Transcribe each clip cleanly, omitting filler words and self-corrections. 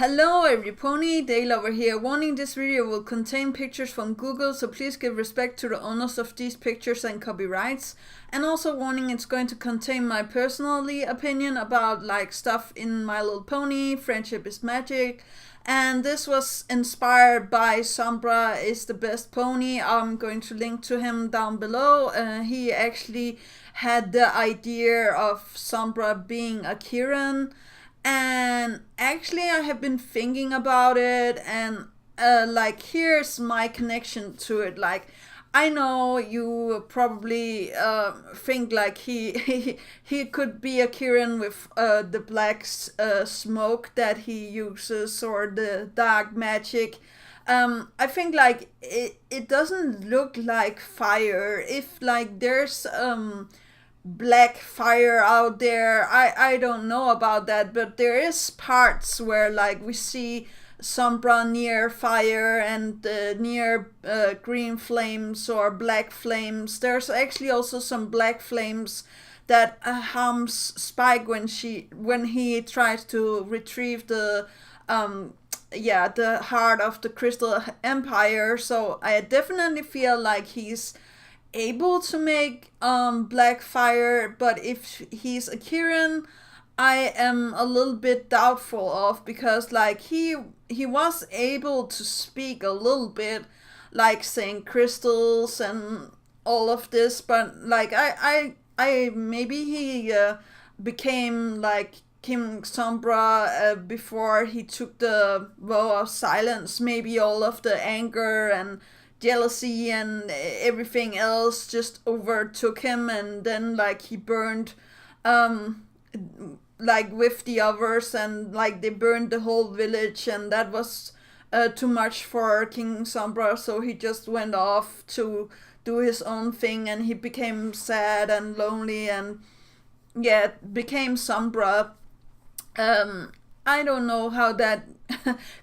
Hello every pony, Dale over here. Warning, this video will contain pictures from Google, so please give respect to the owners of these pictures and copyrights. And also warning, it's going to contain my personally opinion about like stuff in My Little Pony, Friendship is Magic. And this was inspired by Sombra is the best pony. I'm going to link to him down below. He actually had the idea of Sombra being a kirin. And actually I have been thinking about it, and like here's my connection to it. Like, I know you probably think like he could be a Kirin with the black smoke that he uses, or the dark magic. I think like it doesn't look like fire. If like there's black fire out there, I don't know about that, but there is parts where like we see sombra near fire and near green flames or black flames. There's actually also some black flames that harms Spike when he tries to retrieve the the heart of the Crystal Empire. So I definitely feel like he's able to make black fire, but if he's a kirin, I am a little bit doubtful of, because like he was able to speak a little bit, like saying crystals and all of this, but like I maybe he became like King Sombra before he took the vow of silence. Maybe all of the anger and jealousy and everything else just overtook him, and then like he burned like with the others, and like they burned the whole village, and that was too much for King Sombra, so he just went off to do his own thing, and he became sad and lonely, and became Sombra. I don't know how that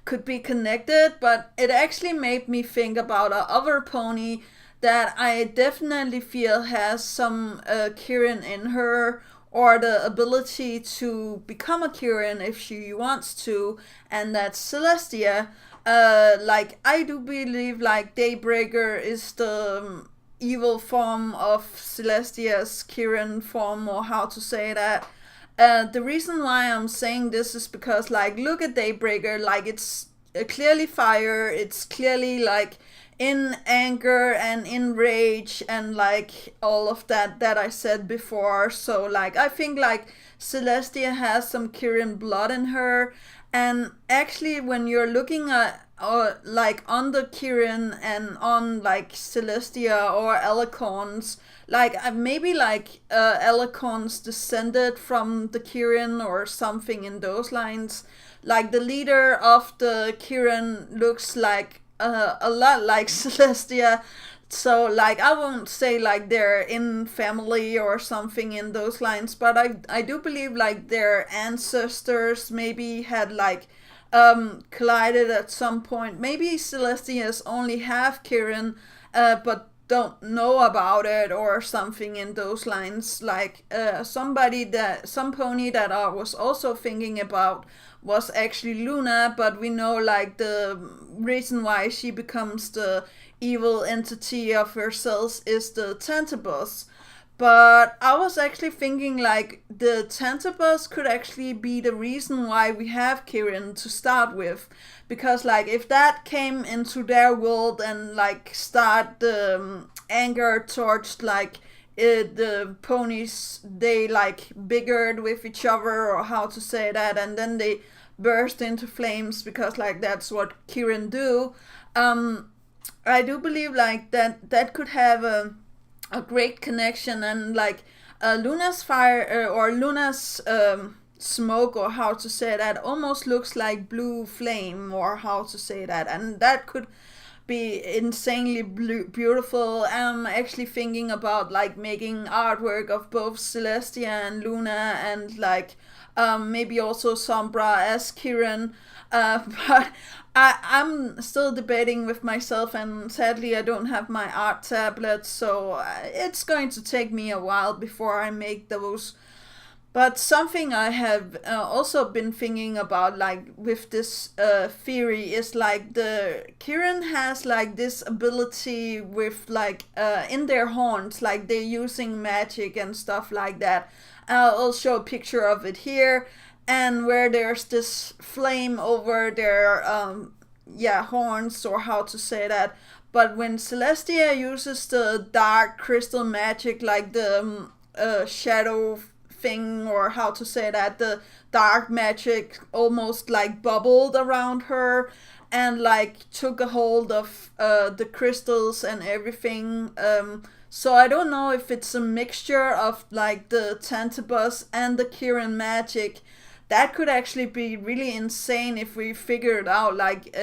could be connected, but it actually made me think about a other pony that I definitely feel has some Kirin in her, or the ability to become a Kirin if she wants to, and that's Celestia. Like, I do believe like Daybreaker is the evil form of Celestia's Kirin form, or how to say that. The reason why I'm saying this is because, like, look at Daybreaker. Like, it's clearly fire. It's clearly like in anger and in rage and like all of that I said before. So like I think like Celestia has some Kirin blood in her, and actually when you're looking at like on the Kirin and on like Celestia or Alicorns, like maybe like Alicorns descended from the Kirin or something in those lines. Like the leader of the Kirin looks like a lot like Celestia. So like I won't say like they're in family or something in those lines, but I do believe like their ancestors maybe had like collided at some point. Maybe Celestia is only half Kirin, but don't know about it or something in those lines. Like some pony that I was also thinking about was actually Luna, but we know like the reason why she becomes the evil entity of herself is the Tantibus. But I was actually thinking like the Tantibus could actually be the reason why we have Kirin to start with, because like if that came into their world and like start the anger towards like the ponies, they like biggered with each other, or how to say that, and then they burst into flames, because like that's what Kirin do. I do believe like that could have a great connection, and like Luna's fire or Luna's smoke, or how to say that, almost looks like blue flame, or how to say that, and that could be insanely beautiful. I'm actually thinking about like making artwork of both Celestia and Luna, and like maybe also Sombra as Kirin. But I'm still debating with myself, and sadly I don't have my art tablet, so it's going to take me a while before I make those But something I have also been thinking about, like with this theory, is like the Kirin has like this ability with like in their horns, like they're using magic and stuff like that. I'll show a picture of it here, and where there's this flame over their yeah, horns, or how to say that. But when Celestia uses the dark crystal magic, like the shadow thing, or how to say that, the dark magic almost like bubbled around her and like took a hold of the crystals and everything. So I don't know if it's a mixture of like the Tantibus and the Kirin magic. That could actually be really insane if we figured out, like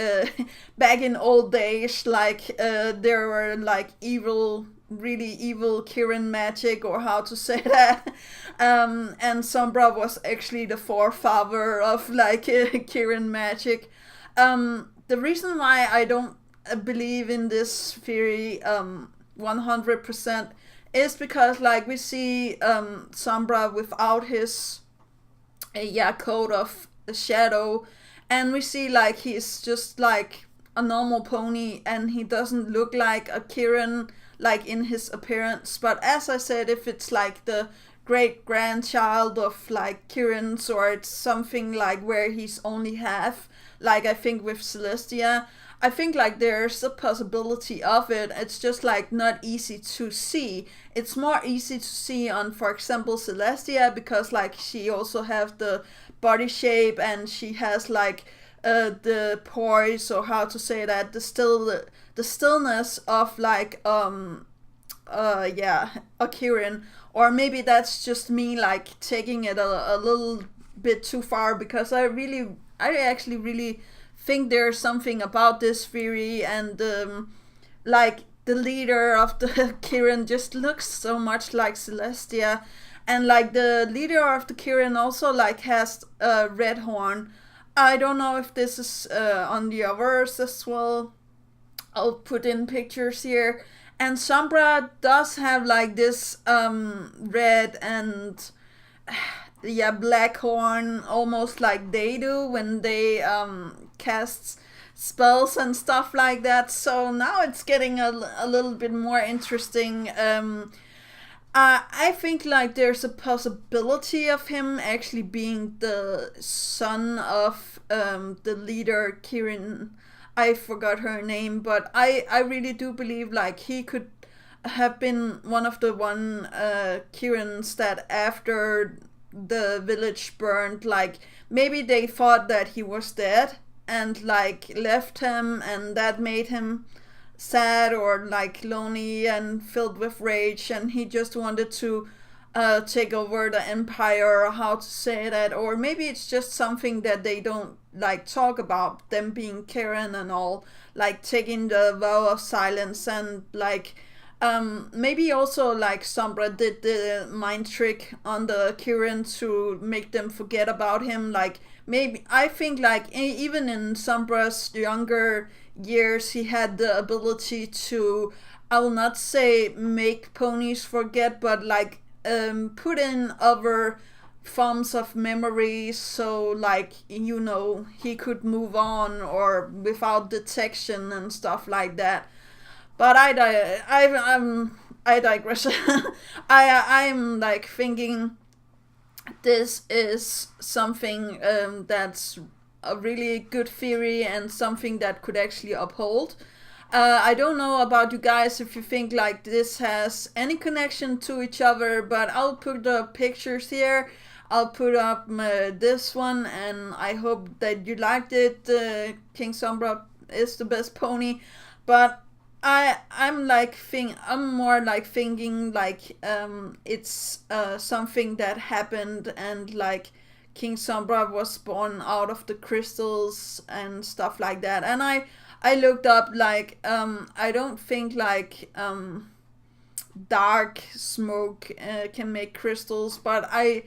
back in old days, like there were like evil, really evil Kirin magic, or how to say that. And Sombra was actually the forefather of like Kirin magic. The reason why I don't believe in this theory 100% is because like we see Sombra without his yeah, coat of shadow, and we see like he's just like a normal pony, and he doesn't look like a Kirin like in his appearance. But as I said, if it's like the great grandchild of like Kirins, or it's something like where he's only half, like I think with Celestia, I think like there's a possibility of it. It's just like not easy to see. It's more easy to see on, for example, Celestia, because like she also has the body shape, and she has like the poise, or how to say that, the stillness of like yeah, a Kirin. Or maybe that's just me like taking it a little bit too far, because I actually really think there's something about this theory. And like the leader of the Kirin just looks so much like Celestia, and like the leader of the Kirin also like has a red horn. I don't know if this is on the others as well. I'll put in pictures here. And Sombra does have like this red and yeah, black horn, almost like they do when they cast spells and stuff like that. So now it's getting a little bit more interesting. I think like there's a possibility of him actually being the son of the leader Kirin. I forgot her name, but I really do believe like he could have been one of the Kirins that after the village burned, like maybe they thought that he was dead and like left him, and that made him sad or like lonely and filled with rage, and he just wanted to take over the empire, or how to say that. Or maybe it's just something that they don't like talk about, them being Karen and all, like taking the vow of silence. And like maybe also like Sombra did the mind trick on the Kirin to make them forget about him. Like maybe I think like even in Sombra's younger years, he had the ability to, I will not say make ponies forget, but like put in other forms of memories, so like he could move on or without detection and stuff like that. But I digress. I'm like thinking this is something that's a really good theory, and something that could actually uphold. I don't know about you guys if you think like this has any connection to each other, but I'll put the pictures here. I'll put up this one, and I hope that you liked it. King Sombra is the best pony, but I'm more like thinking like it's something that happened, and like King Sombra was born out of the crystals and stuff like that. And I looked up like I don't think like dark smoke can make crystals, but I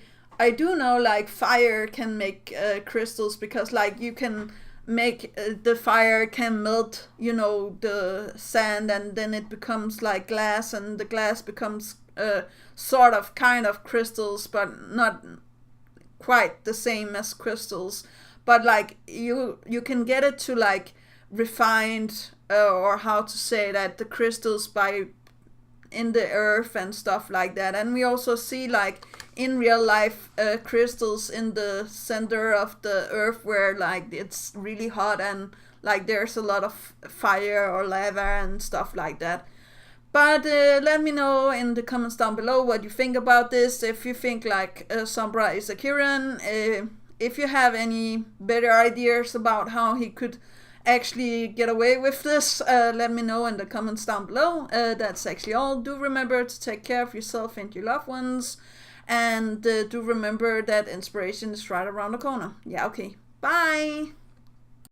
do know like fire can make crystals, because like you can make the fire can melt the sand, and then it becomes like glass, and the glass becomes sort of kind of crystals, but quite the same as crystals, but like you can get it to like refined, or how to say that, the crystals by in the earth and stuff like that. And we also see like in real life crystals in the center of the earth where like it's really hot and like there's a lot of fire or lava and stuff like that. But let me know in the comments down below what you think about this. If you think like Sombra is a kirin, if you have any better ideas about how he could actually get away with this, let me know in the comments down below. That's actually all. Do remember to take care of yourself and your loved ones, and do remember that inspiration is right around the corner. Yeah, okay. Bye!